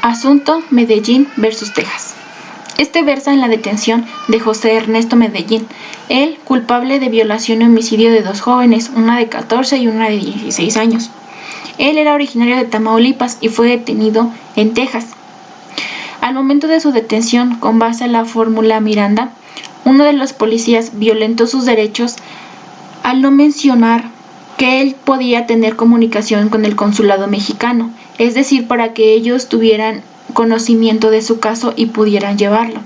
Asunto Medellín versus Texas. Este versa en la detención de José Ernesto Medellín, el culpable de violación y homicidio de dos jóvenes, una de 14 y una de 16 años. Él era originario de Tamaulipas y fue detenido en Texas. Al momento de su detención, con base a la fórmula Miranda, uno de los policías violentó sus derechos al no mencionar que él podía tener comunicación con el consulado mexicano, es decir, para que ellos tuvieran conocimiento de su caso y pudieran llevarlo,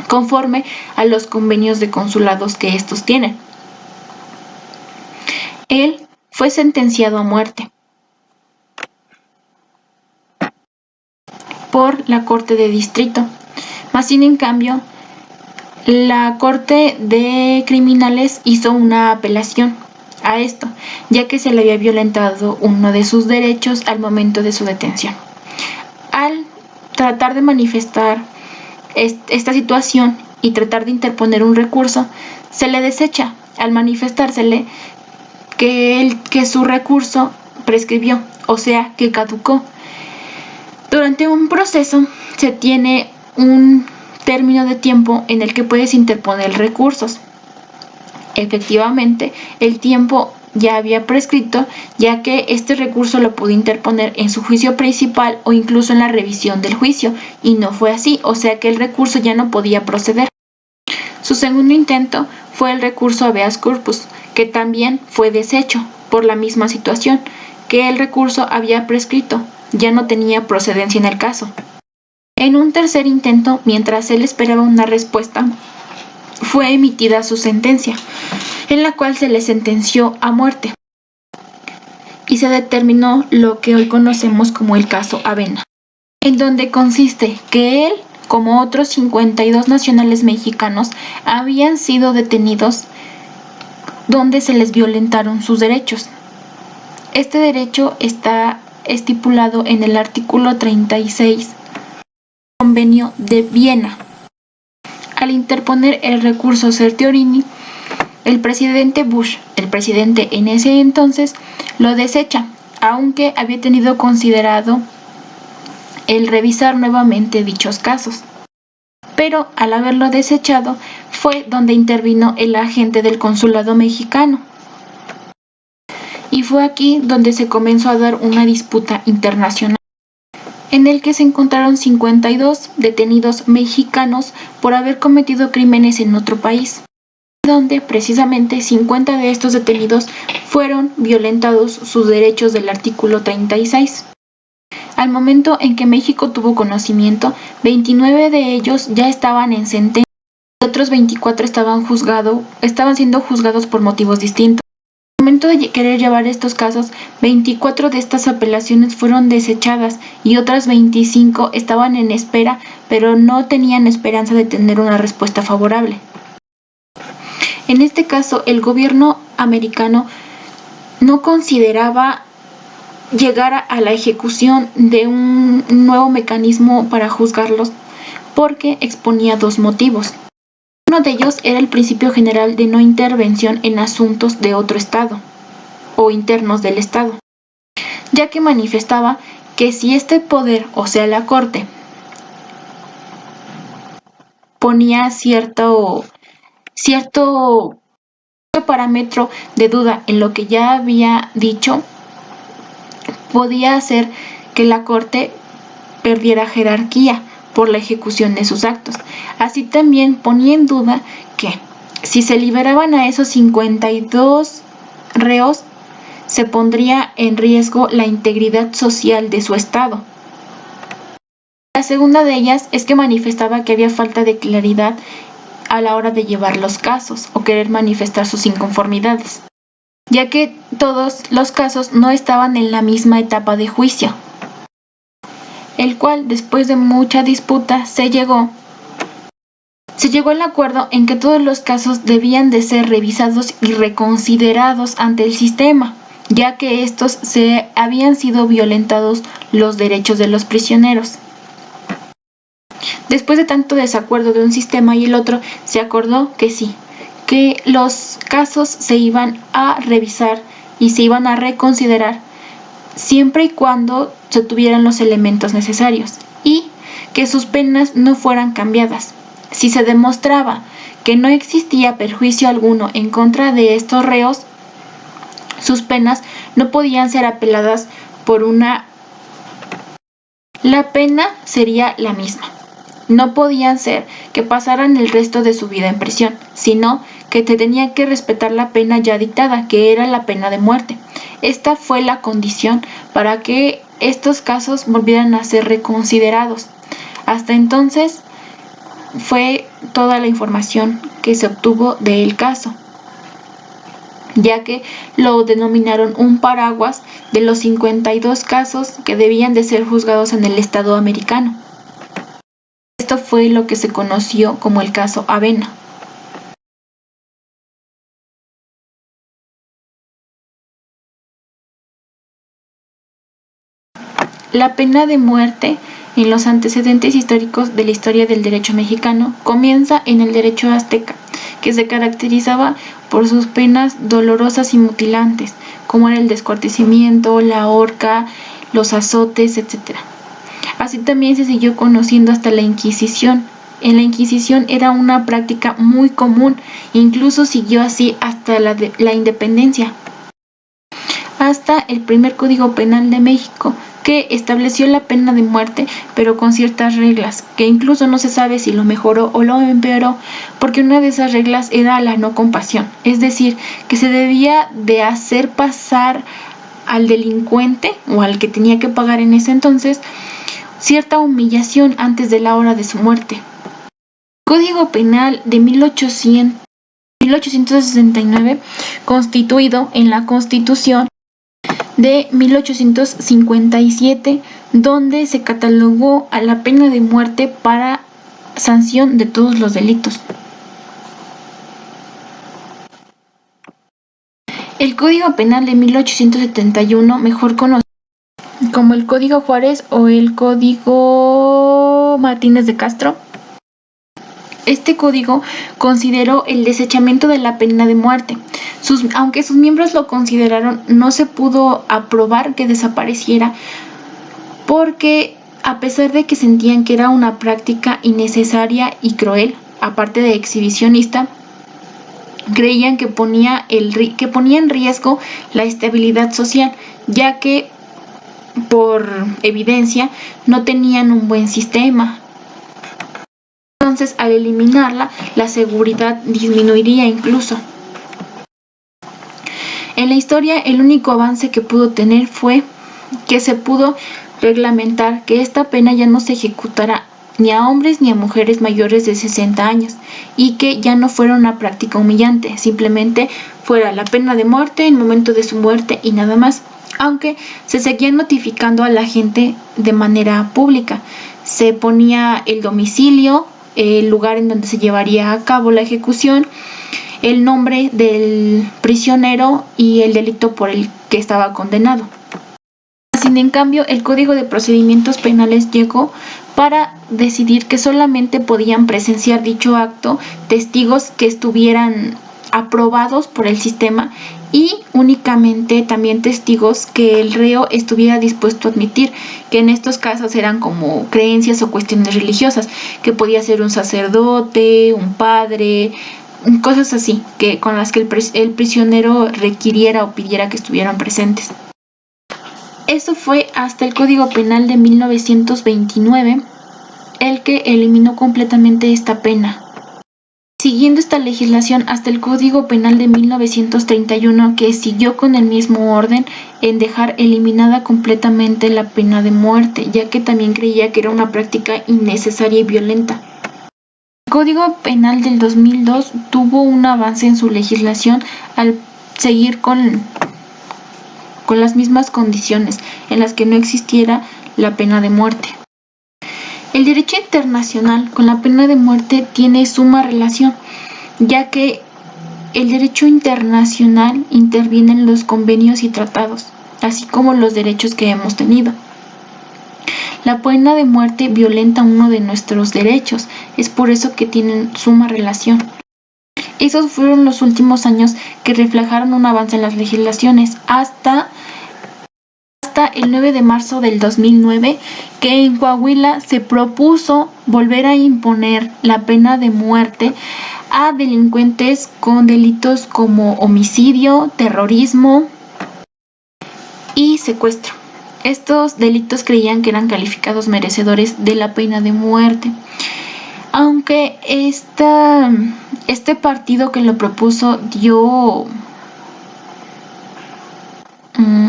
conforme a los convenios de consulados que estos tienen. Él fue sentenciado a muerte por la Corte de Distrito, mas sin en cambio, la Corte de Criminales hizo una apelación a esto, ya que se le había violentado uno de sus derechos al momento de su detención. Al tratar de manifestar esta situación y tratar de interponer un recurso, se le desecha al manifestársele que su recurso prescribió, o sea, que caducó. Durante un proceso se tiene un término de tiempo en el que puedes interponer recursos. Efectivamente, el tiempo ya había prescrito, ya que este recurso lo pudo interponer en su juicio principal o incluso en la revisión del juicio, y no fue así, o sea que el recurso ya no podía proceder. Su segundo intento fue el recurso habeas corpus, que también fue deshecho por la misma situación, que el recurso había prescrito, ya no tenía procedencia en el caso. En un tercer intento, mientras él esperaba una respuesta, fue emitida su sentencia, en la cual se le sentenció a muerte y se determinó lo que hoy conocemos como el caso Avena, en donde consiste que él, como otros 52 nacionales mexicanos, habían sido detenidos donde se les violentaron sus derechos. Este derecho está estipulado en el artículo 36 del Convenio de Viena. Al interponer el recurso certiorini, el presidente Bush, el presidente en ese entonces, lo desecha, aunque había tenido considerado el revisar nuevamente dichos casos. Pero al haberlo desechado, fue donde intervino el agente del consulado mexicano. Y fue aquí donde se comenzó a dar una disputa internacional, en el que se encontraron 52 detenidos mexicanos por haber cometido crímenes en otro país, donde precisamente 50 de estos detenidos fueron violentados sus derechos del artículo 36. Al momento en que México tuvo conocimiento, 29 de ellos ya estaban en sentencia y otros 24 estaban siendo juzgados por motivos distintos. Al momento de querer llevar estos casos, 24 de estas apelaciones fueron desechadas y otras 25 estaban en espera, pero no tenían esperanza de tener una respuesta favorable. En este caso, el gobierno americano no consideraba llegar a la ejecución de un nuevo mecanismo para juzgarlos porque exponía dos motivos. Uno de ellos era el principio general de no intervención en asuntos de otro estado o internos del estado, ya que manifestaba que si este poder, o sea la corte, ponía cierto parámetro de duda en lo que ya había dicho, podía hacer que la corte perdiera jerarquía por la ejecución de sus actos. Así también ponía en duda que si se liberaban a esos 52 reos, se pondría en riesgo la integridad social de su estado. La segunda de ellas es que manifestaba que había falta de claridad a la hora de llevar los casos o querer manifestar sus inconformidades, ya que todos los casos no estaban en la misma etapa de juicio, el cual, después de mucha disputa, se llegó al acuerdo en que todos los casos debían de ser revisados y reconsiderados ante el sistema, ya que estos habían sido violentados los derechos de los prisioneros. Después de tanto desacuerdo de un sistema y el otro, se acordó que sí, que los casos se iban a revisar y se iban a reconsiderar siempre y cuando se tuvieran los elementos necesarios y que sus penas no fueran cambiadas. Si se demostraba que no existía perjuicio alguno en contra de estos reos, sus penas no podían ser apeladas por una. La pena sería la misma. No podían ser que pasaran el resto de su vida en prisión, sino que te tenían que respetar la pena ya dictada, que era la pena de muerte. Esta fue la condición para que estos casos volvieran a ser reconsiderados. Hasta entonces fue toda la información que se obtuvo del caso, ya que lo denominaron un paraguas de los 52 casos que debían de ser juzgados en el Estado americano. Esto fue lo que se conoció como el caso Avena. La pena de muerte en los antecedentes históricos de la historia del derecho mexicano comienza en el derecho azteca, que se caracterizaba por sus penas dolorosas y mutilantes, como era el descuartizamiento, la horca, los azotes, etc. Así también se siguió conociendo hasta la Inquisición. En la Inquisición era una práctica muy común, incluso siguió así hasta la independencia, hasta el primer Código Penal de México, que estableció la pena de muerte, pero con ciertas reglas, que incluso no se sabe si lo mejoró o lo empeoró, porque una de esas reglas era la no compasión, es decir, que se debía de hacer pasar al delincuente o al que tenía que pagar en ese entonces cierta humillación antes de la hora de su muerte. El Código Penal de 1869, constituido en la Constitución de 1857, donde se catalogó a la pena de muerte para sanción de todos los delitos. El Código Penal de 1871, mejor conocido como el Código Juárez o el Código Martínez de Castro, este código consideró el desechamiento de la pena de muerte. Aunque sus miembros lo consideraron, no se pudo aprobar que desapareciera, porque a pesar de que sentían que era una práctica innecesaria y cruel, aparte de exhibicionista, creían que ponía en riesgo la estabilidad social, ya que por evidencia no tenían un buen sistema. Entonces, al eliminarla, la seguridad disminuiría incluso. En la historia, el único avance que pudo tener fue que se pudo reglamentar que esta pena ya no se ejecutará ni a hombres ni a mujeres mayores de 60 años y que ya no fuera una práctica humillante, simplemente fuera la pena de muerte en el momento de su muerte y nada más, aunque se seguía notificando a la gente de manera pública. Se ponía el domicilio, el lugar en donde se llevaría a cabo la ejecución, el nombre del prisionero y el delito por el que estaba condenado. Sin en cambio, el Código de Procedimientos Penales llegó para decidir que solamente podían presenciar dicho acto testigos que estuvieran aprobados por el sistema y únicamente también testigos que el reo estuviera dispuesto a admitir, que en estos casos eran como creencias o cuestiones religiosas, que podía ser un sacerdote, un padre, cosas así, que con las que el prisionero requiriera o pidiera que estuvieran presentes. Eso fue hasta el Código Penal de 1929, el que eliminó completamente esta pena. Siguiendo esta legislación hasta el Código Penal de 1931, que siguió con el mismo orden en dejar eliminada completamente la pena de muerte, ya que también creía que era una práctica innecesaria y violenta. El Código Penal del 2002 tuvo un avance en su legislación al seguir con las mismas condiciones en las que no existiera la pena de muerte. El derecho internacional con la pena de muerte tiene suma relación, ya que el derecho internacional interviene en los convenios y tratados, así como los derechos que hemos tenido. La pena de muerte violenta uno de nuestros derechos, es por eso que tienen suma relación. Esos fueron los últimos años que reflejaron un avance en las legislaciones hasta el 9 de marzo del 2009 que en Coahuila se propuso volver a imponer la pena de muerte a delincuentes con delitos como homicidio, terrorismo y secuestro. Estos delitos creían que eran calificados merecedores de la pena de muerte. Aunque este partido que lo propuso dio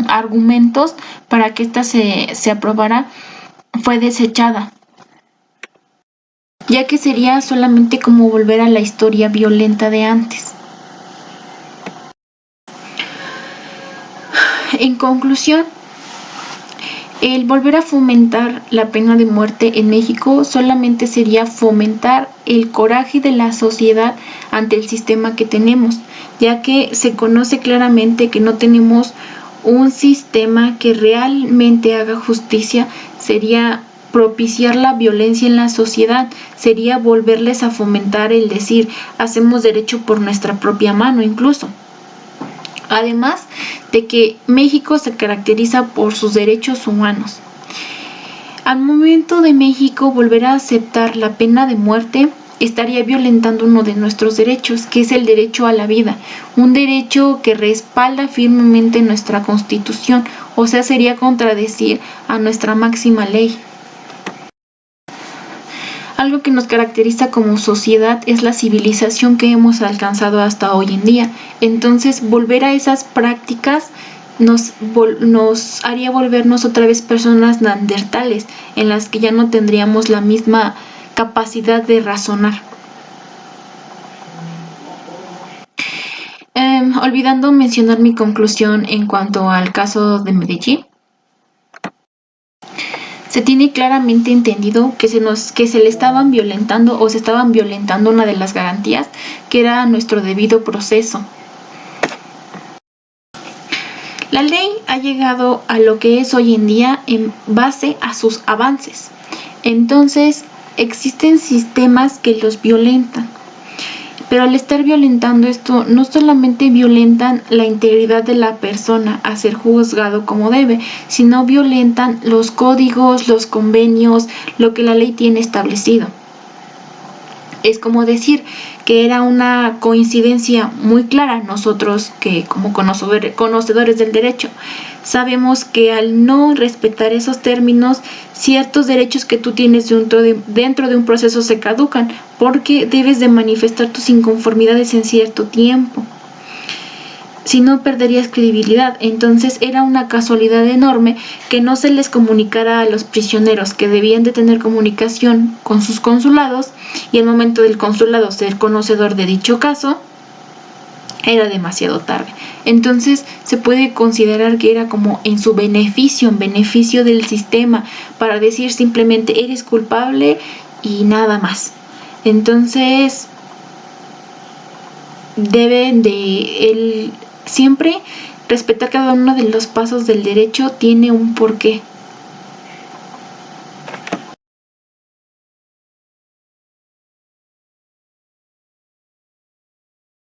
argumentos para que esta se aprobara, fue desechada, ya que sería solamente como volver a la historia violenta de antes. En conclusión, el volver a fomentar la pena de muerte en México solamente sería fomentar el coraje de la sociedad ante el sistema que tenemos, ya que se conoce claramente que no tenemos un sistema que realmente haga justicia. Sería propiciar la violencia en la sociedad, sería volverles a fomentar el decir, hacemos derecho por nuestra propia mano incluso. Además de que México se caracteriza por sus derechos humanos. Al momento de México volver a aceptar la pena de muerte, estaría violentando uno de nuestros derechos, que es el derecho a la vida, un derecho que respalda firmemente nuestra Constitución, o sea, sería contradecir a nuestra máxima ley. Algo que nos caracteriza como sociedad es la civilización que hemos alcanzado hasta hoy en día. Entonces, volver a esas prácticas nos haría volvernos otra vez personas neandertales, en las que ya no tendríamos la misma capacidad de razonar. Olvidando mencionar mi conclusión en cuanto al caso de Medellín, se tiene claramente entendido que se le estaban violentando o se estaban violentando una de las garantías, que era nuestro debido proceso. La ley ha llegado a lo que es hoy en día en base a sus avances. Entonces, existen sistemas que los violentan. Pero al estar violentando esto, no solamente violentan la integridad de la persona a ser juzgado como debe, sino violentan los códigos, los convenios, lo que la ley tiene establecido. Es como decir que era una coincidencia muy clara. Nosotros que como conocedores del derecho sabemos que al no respetar esos términos, ciertos derechos que tú tienes dentro de un proceso se caducan, porque debes de manifestar tus inconformidades en cierto tiempo. Si no, perderías credibilidad. Entonces era una casualidad enorme que no se les comunicara a los prisioneros que debían de tener comunicación con sus consulados, y al momento del consulado ser conocedor de dicho caso, era demasiado tarde. Entonces se puede considerar que era como en su beneficio, en beneficio del sistema, para decir simplemente eres culpable y nada más. Entonces deben de siempre respetar cada uno de los pasos del derecho, tiene un porqué.